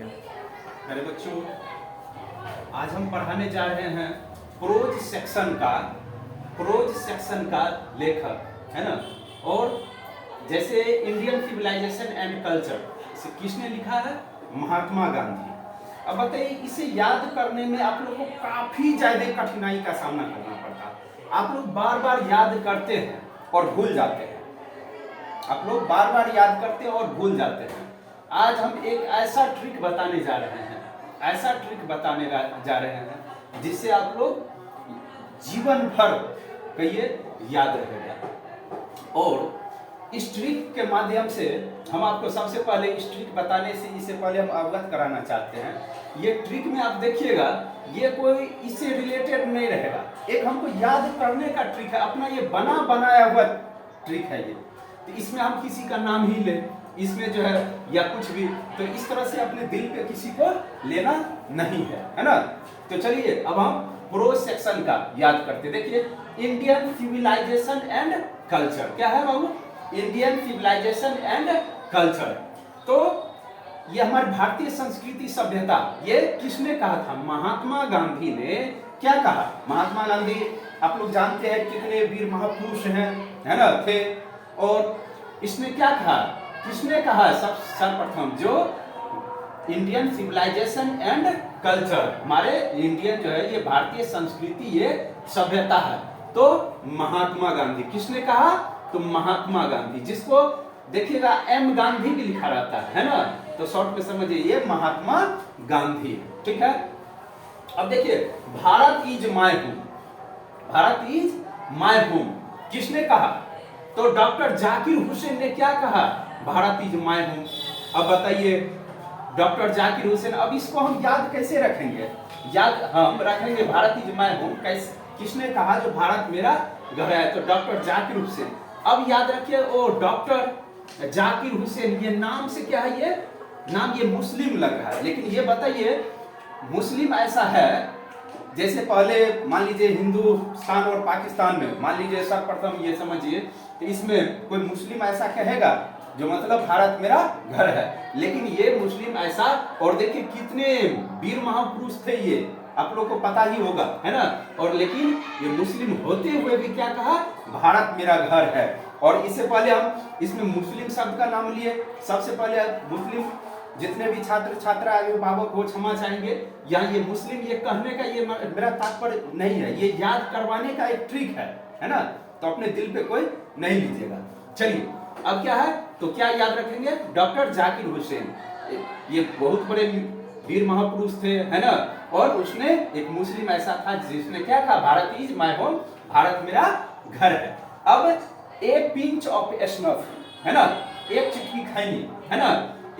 गया। मेरे बच्चों, आज हम पढ़ाने जा रहे हैं प्रोज सेक्शन का लेखक है ना। और जैसे इंडियन सिविलाइजेशन एंड कल्चर, इसे किसने लिखा है? महात्मा गांधी। अब बताइए, इसे याद करने में आप लोग को काफी ज्यादा कठिनाई का सामना करना पड़ता है। आप लोग बार बार याद करते हैं और भूल जाते हैं। आप लोग बार बार याद करते हैं और भूल जाते हैं। आज हम एक ऐसा ट्रिक बताने जा रहे हैं, जिससे आप लोग जीवन भर कहिए याद रहेगा। और इस ट्रिक के माध्यम से हम आपको सबसे पहले इस ट्रिक बताने से इससे पहले हम अवगत कराना चाहते हैं। ये ट्रिक में आप देखिएगा, ये कोई इससे रिलेटेड नहीं रहेगा। एक हमको याद करने का ट्रिक है, अपना ये बनाया हुआ ट्रिक है ये। तो इसमें हम किसी का नाम ही लें, इसमें जो है या कुछ भी, तो इस तरह से अपने दिल पे किसी को लेना नहीं है ना। तो चलिए अब हम प्रोज सेक्शन का याद करते। देखिए, इंडियन सिविलाइजेशन एंड कल्चर क्या है बाबू? Indian civilisation and culture. तो ये हमारी भारतीय संस्कृति सभ्यता, ये किसने कहा था? महात्मा गांधी ने क्या कहा? महात्मा गांधी आप लोग जानते हैं कितने वीर महापुरुष हैं, है ना, थे। और इसने क्या कहा? किसने कहा? सर्वप्रथम जो इंडियन सिविलाइजेशन एंड कल्चर, हमारे इंडियन जो है ये भारतीय संस्कृति ये सभ्यता है, तो महात्मा गांधी। किसने कहा? तो महात्मा गांधी, जिसको देखिएगा एम गांधी भी लिखा रहता है ना, तो शॉर्ट में समझिए ये महात्मा गांधी, ठीक है। अब देखिए, Bharat is my home, Bharat is my home किसने कहा? तो डॉक्टर जाकिर हुसैन ने क्या कहा? Bharat is my home. अब बताइए डॉक्टर जाकिर हुसैन, अब इसको हम याद कैसे रखेंगे? याद हम रखेंगे भारत इज माय होम कैसे? किसने कहा जो भारत मेरा घर है? तो डॉक्टर जाकिर हुसैन। अब याद रखिए, ओ डॉक्टर जाकिर हुसैन, ये नाम से क्या है? ये नाम ये मुस्लिम लग रहा है, लेकिन ये बताइए मुस्लिम ऐसा है जैसे पहले मान लीजिए हिंदुस्तान और पाकिस्तान में, मान लीजिए सर्वप्रथम ये समझिए, तो इसमें कोई मुस्लिम ऐसा कहेगा जो मतलब भारत मेरा घर है, लेकिन ये मुस्लिम ऐसा, और देखिए कितने वीर महापुरुष थे ये, आप लोग को पता ही होगा, है ना। और लेकिन ये मुस्लिम होते हुए भी क्या कहा? भारत मेरा घर है। और इससे पहले हम इसमें मुस्लिम शब्द का नाम लिए। सबसे पहले मुस्लिम जितने भी छात्र छात्रा अभिभावक हो क्षमा चाहेंगे, यहाँ ये मुस्लिम ये कहने का ये मेरा तात्पर्य नहीं है, ये याद करवाने का एक ट्रिक है ना, तो अपने दिल पे कोई नहीं लीजिएगा। चलिए अब क्या है, तो क्या याद रखेंगे? डॉक्टर जाकिर हुसैन, ये बहुत बड़े वीर महापुरुष थे, है ना। और उसने एक मुस्लिम ऐसा था जिसने क्या कहा? Bharat is my home, Bharat मेरा घर है। अब ए पिंच ऑफ स्नफ, है ना, एक चिटकी खैनी, है ना,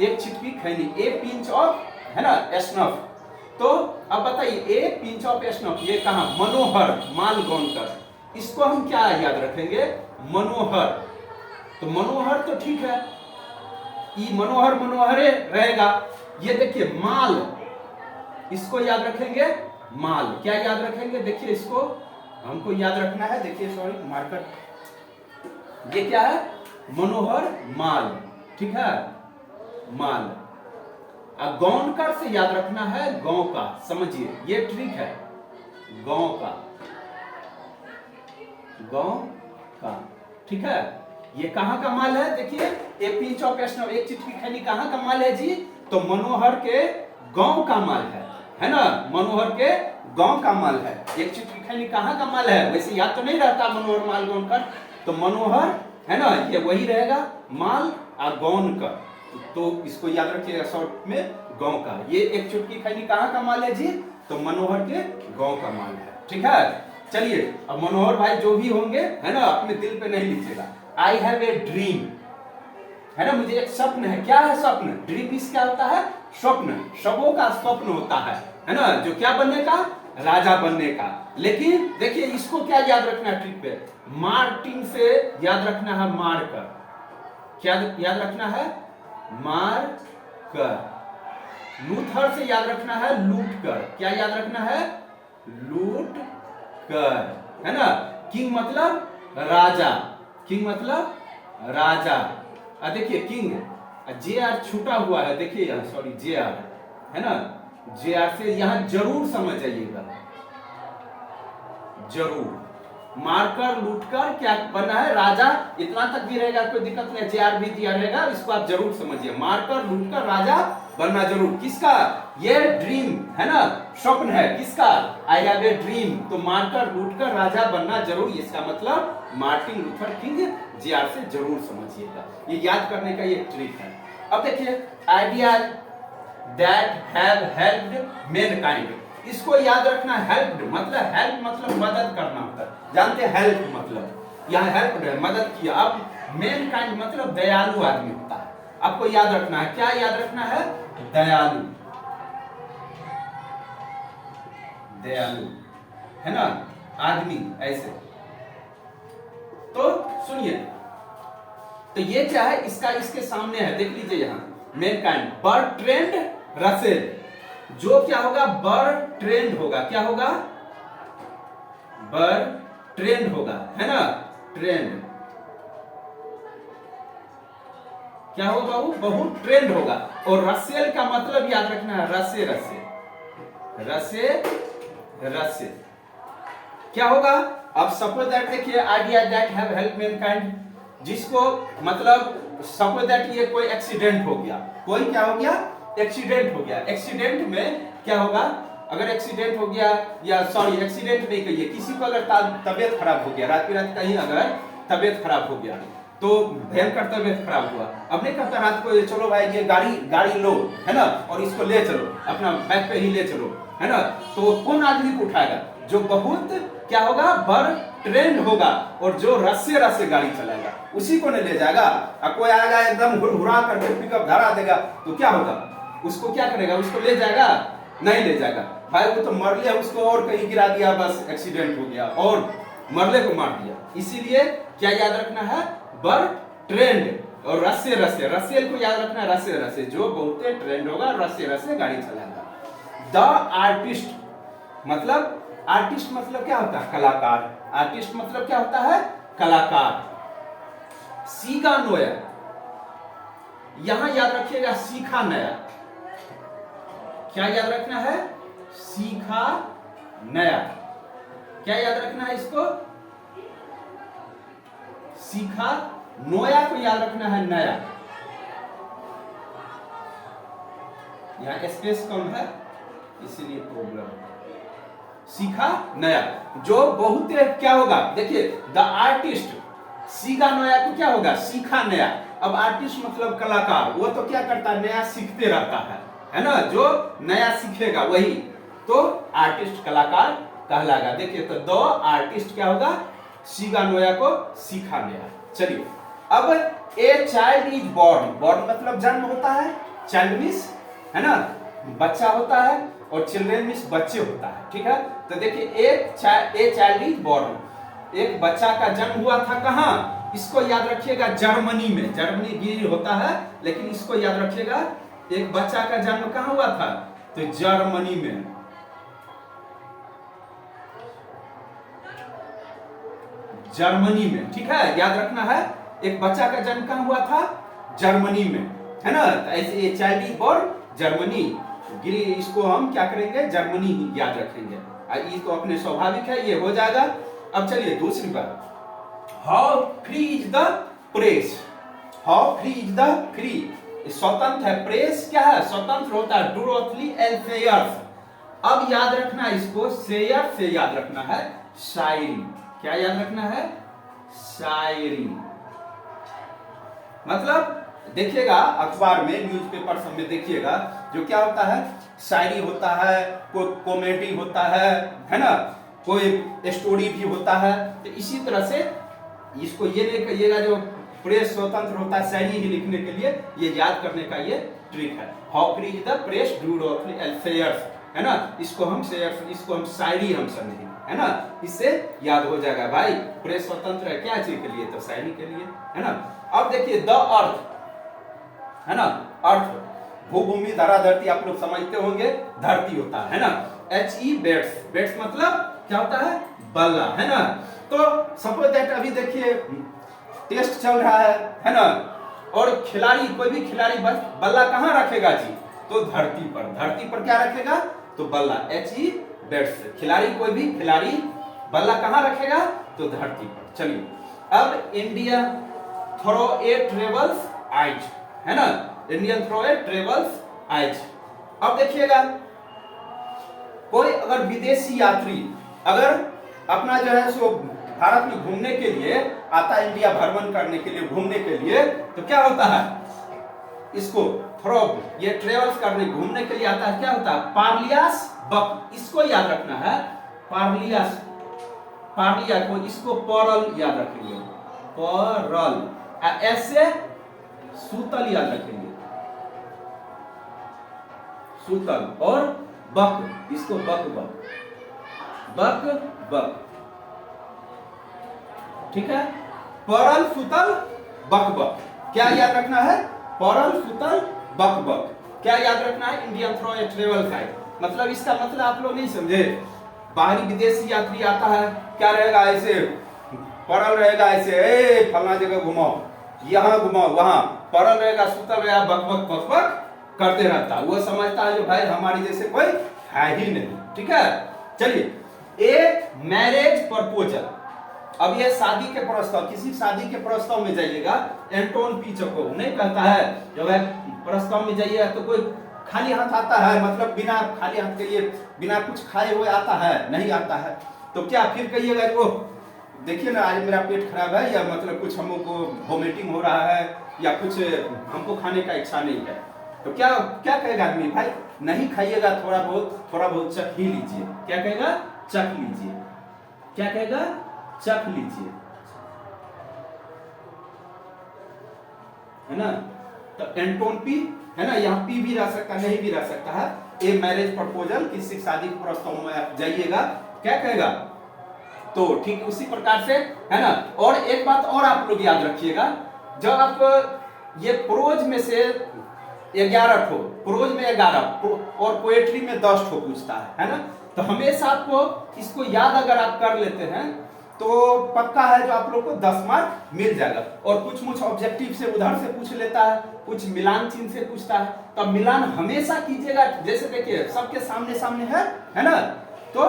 एक चिटकी खैनी, ए पिंच ऑफ, है ना, स्नफ। तो अब बताइए ए पिंच ऑफ स्नफ ये कहा? मनोहर मालगौनकर, इसको हम क्या याद रखेंगे? मनोहर। तो मनोहर तो ठीक है, ई मनोहर मनोहरे रहेगा। ये देखिए माल, इसको याद रखेंगे माल। क्या याद रखेंगे? देखिए इसको हमको याद रखना है, देखिए सॉरी मार्कर, ये क्या है? मनोहर माल, ठीक है, माल। अब गौनकर से याद रखना है गांव का, समझिए ये ट्रिक है, गांव का, गांव का, ठीक है। ये कहां का माल है? देखिए ए पिंच ऑफ स्नफ, एक चिटकी खैनी कहां का माल है जी? तो मनोहर के गांव का माल है ना, मनोहर के गांव का माल है। एक चिटकी खैनी कहां का माल है? वैसे याद तो नहीं रहता मनोहर माल गौनकर, तो मनोहर है ना, ये वही रहेगा माल और गौनकर, तो इसको याद रखिएगा शॉर्ट में गांव का। ये एक चुटकी खैनी कहां का माल है जी? तो मनोहर के गांव का माल है, ठीक है। चलिए अब मनोहर भाई जो भी होंगे, है ना, अपने दिल पे नहीं लीजिएगा। आई हैव ए ड्रीम, है ना, मुझे एक स्वप्न है। क्या है स्वप्न? ड्रीम इस क्या होता है? स्वप्न, सबों का स्वप्न होता है ना, जो क्या बनने का? राजा बनने का। लेकिन देखिए इसको क्या याद रखना है ट्रिक पे? मार्टिन से याद रखना है मार कर। क्या याद रखना है? मार कर। लूथर से याद रखना है लूट कर। क्या याद रखना है? लूट कर, है ना। किंग मतलब राजा, किंग मतलब राजा। देखिए किंग जे आर छूटा हुआ है, देखिए यहाँ सॉरी जे आर, है ना, JR से यहां जरूर समझ जाइएगा, जरूर। मारकर लूटकर क्या बनना है, राजा, इतना तक भी रहेगा कोई दिक्कत नहीं, JR भी दिया रहेगा, इसको आप जरूर समझिए। मारकर लूटकर राजा बनना जरूर, किसका, ये ड्रीम है ना, स्वप्न है, किसका, आई हैव ए ड्रीम, तो मारकर लूटकर राजा बनना जरूर, इसका मतलब मार्टिन लूथर किंग, JR से जरूर समझिएगा, ये याद करने का ये ट्रिक है। अब देखिए idea that have helped Mankind, इसको याद रखना, हेल्प मतलब मदद करना होता है, जानते हैं हेल्प मतलब, यहाँ हेल्प है मदद किया। अब मैनकाइंड मतलब दयालु आदमी होता है, आपको याद रखना है, क्या याद रखना है, दयालु, दयालु है ना आदमी, ऐसे। तो सुनिए, तो ये क्या है, इसका इसके सामने है, देख लीजिए यहाँ मैनकाइंड, बर्ट्रैंड रसेल, जो क्या होगा, बर्ट्रैंड होगा, क्या होगा, बर्ट्रैंड होगा, है ना, ट्रेंड, क्या होगा बाबू, बहुत ट्रेंड होगा। और रसेल का मतलब याद रखना है, रसे रसे, रसे रसे क्या होगा। अब सपोज दैट देखिए, idea that have help Mankind, जिसको मतलब सपोज दैट ये कोई एक्सीडेंट हो गया, कोई क्या हो गया, एक्सीडेंट हो गया। एक्सीडेंट में क्या होगा, अगर एक्सीडेंट हो गया, या सॉरी एक्सीडेंट नहीं कहिए, किसी को अगर तबियत खराब हो गया, रात बिरात कहीं अगर तबियत खराब हो गया, तो भयंकर तबियत खराब हुआ, अब नहीं कहता रात को चलो भाई ये गाड़ी लो, है ना, और इसको ले चलो, अपना बैग पे ही ले चलो, है ना, तो कौन आदमी को उठाएगा, जो बहुत क्या होगा, बर ट्रेंड होगा, और जो रस्से रस्से गाड़ी चलाएगा उसी को नहीं ले जाएगा। अब कोई आएगा एकदम हुरहुरा करके पिकअप धरा देगा, तो क्या होगा, उसको क्या करेगा, उसको ले जाएगा, नहीं ले जाएगा भाई, वो तो मर लिया, उसको और कहीं गिरा दिया, बस एक्सीडेंट हो गया और मरले को मार दिया। इसीलिए क्या याद रखना है, बर ट्रेंड और रस्से रस्से, रस्से को याद रखना है, रस्से रस्से, जो बहुत ट्रेंड होगा, रस्से रस्से गाड़ी चलाएगा। द आर्टिस्ट मतलब, आर्टिस्ट मतलब क्या होता है, कलाकार, आर्टिस्ट मतलब क्या होता है, कलाकार। सीखा नोया, यहां याद रखिएगा, सीखा नया, क्या याद रखना है, सीखा नया, क्या याद रखना है इसको, सीखा, नोया को याद रखना है, नया, यहां स्पेस कम है इसीलिए प्रॉब्लम, सीखा नया, जो बहुत क्या होगा, देखिए द आर्टिस्ट, सीखा नया को क्या होगा, सीखा नया। अब आर्टिस्ट मतलब कलाकार, वो तो क्या करता है, नया सीखते रहता है ना, जो नया सीखेगा वही तो आर्टिस्ट, कलाकार कहलाएगा। देखिए तो द आर्टिस्ट क्या होगा, सीखा नया को सीखा नया। चलिए अब a child is born, born मतलब जन्म होता है, चाइल्ड मीन्स है ना बच्चा होता है, और चिल्ड्रेन मीन्स बच्चे होता है, ठीक है। तो देखिए ए चाइल्ड इज बोर्न, एक बच्चा का जन्म हुआ था कहाँ, इसको याद रखिएगा, जर्मनी में, जर्मनी गिरी होता है, लेकिन इसको याद रखिएगा, एक बच्चा का जन्म कहाँ हुआ था, तो जर्मनी में, जर्मनी में, ठीक है, याद रखना है, एक बच्चा का जन्म कहाँ हुआ था, जर्मनी में, है ना। तो ऐसे ये चाइल्ड इज बोर्न जर्मनी गिरी, इसको हम क्या करेंगे, जर्मनी ही याद रखेंगे, ये तो अपने स्वाभाविक है, ये हो जाएगा। अब चलिए दूसरी बात, how free is the press, how free is the free, स्वतंत्र है, प्रेस क्या है, स्वतंत्र होता है, डूरोथली एंड सेयर्स। अब याद रखना है इसको, सेयर से याद रखना है, शायरी, क्या याद रखना है, शायरी, मतलब देखिएगा अखबार में, न्यूज़पेपर सब में देखिएगा, जो क्या होता है, शायरी होता है, कोई कॉमेडी होता है ना, कोई स्टोरी भी होता है। तो इसी तरह से इसको ये नहीं कहिएगा जो प्रेस स्वतंत्र होता है शायरी ही लिखने के लिए, ये याद करने का ये ट्रिक है। How free is the press Dorothy L and Sayers, है ना, इसको हम सेयर्स, इसको हम शायरी हम समझेंगे, है ना, इससे याद हो जाएगा भाई, प्रेस स्वतंत्र है क्या चीज के लिए, तो शायरी के लिए, है ना। अब देखिए द अर्थ, है ना, अर्थ, भूभूमि, धरा, धरती, आप लोग समझते होंगे, धरती होता है ना। HE बेट्स, बेट्स मतलब क्या होता है, बल्ला, है ना। तो सपोज दैट अभी देखिए टेस्ट चल रहा है ना, और खिलाड़ी, कोई भी खिलाड़ी बल्ला कहाँ रखेगा जी, तो धरती पर क्या रखेगा? तो बल्ला, HE बैट्स। खिलाड़ी कोई भी खिलाड़ी बल्ला कहां रखेगा? तो धरती पर। चलिए अब इंडिया थ्रो ए ट्रेवल्स आइज, है ना, इंडियन थ्रो ए ट्रेवल्स आइज। अब देखिएगा, कोई अगर विदेशी यात्री अगर अपना जो है सो भारत में घूमने के लिए आता है, इंडिया भ्रमण करने के लिए, घूमने के लिए, तो क्या होता है? इसको थ्रो, ये ट्रेवल्स करने घूमने के लिए आता है, क्या होता है? पार्लियास बक, इसको याद रखना है, पार्लियास, पार्लिया को, इसको परल याद रखेंगे, परल, ऐसे सूतल याद रखेंगे, सूतल, और बक, इसको बक बक, बक बक, ठीक है, परल सूतल बक बक, क्या याद रखना है? परल सूतल बक बक, क्या याद रखना है? इंडियन थ्रो ए ट्रेवल गाइड। मतलब इसका मतलब आप लोग नहीं समझे, बाहरी विदेशी यात्री आता है, क्या रहेगा? ऐसे परल रहेगा, ऐसे ए फलना जगह घुमाओ, यहाँ घुमाओ, वहां परल रहेगा, सूतल रहेगा, बक बक बक बक करते रहता है। वो समझता है जो भाई हमारी जैसे कोई है ही नहीं, ठीक है। चलिए, ए मैरिज प्रपोजल, अब ये शादी के प्रस्ताव, किसी शादी के प्रस्ताव में जाइएगा, एंटोन पी चेखोव नहीं कहता है जब प्रस्ताव में जाइएगा तो कोई खाली हाथ आता है, मतलब बिना खाली हाथ के लिए, बिना कुछ खाए हुए आता है? नहीं आता है। तो क्या फिर कहिएगा वो देखिए ना, आज मेरा पेट खराब है, या मतलब कुछ हमको वोमिटिंग हो रहा है, या कुछ हमको खाने का इच्छा नहीं है, तो क्या क्या कहेगा आदमी? भाई नहीं खाइएगा, थोड़ा बहुत चख ही लीजिए। क्या कहेगा? चख लीजिए। क्या कहेगा? चख लीजिए, है ना। तो एंटोन पी, है ना, यहाँ पी भी रह सकता, नहीं भी रह सकता है। ए मैरिज प्रपोजल, किसी शादी के प्रस्ताव में आप जाइएगा, क्या कहेगा? तो ठीक उसी प्रकार से, है ना। और एक बात और आप लोग याद रखिएगा, जब आप ये प्रोज में से 11 ठो, प्रोज में 11 और पोएट्री में 10 ठो पूछता है ना, तो हमेशा आपको इसको याद अगर आप कर लेते हैं तो पक्का है जो आप लोग को 10 मार्क मिल जाएगा। और कुछ ऑब्जेक्टिव से उधर से पूछ लेता है, कुछ मिलान चिन्ह से पूछता है, तो मिलान हमेशा कीजिएगा। जैसे देखिए सबके सामने सामने है ना, तो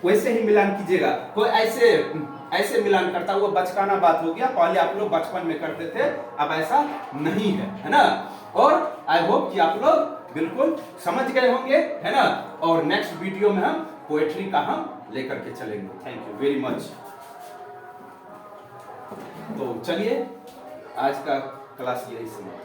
वैसे ही मिलान कीजिएगा। कोई ऐसे मिलान करता, वो बचकाना बात हो गया, पहले आप लोग बचपन में करते थे, अब ऐसा नहीं है ना। और आई होप कि आप लोग बिल्कुल समझ गए होंगे, है ना। और नेक्स्ट वीडियो में हम पोएट्री का हम लेकर के चलेंगे। Thank you very much. तो चलिए, आज का क्लास यही समाप्त।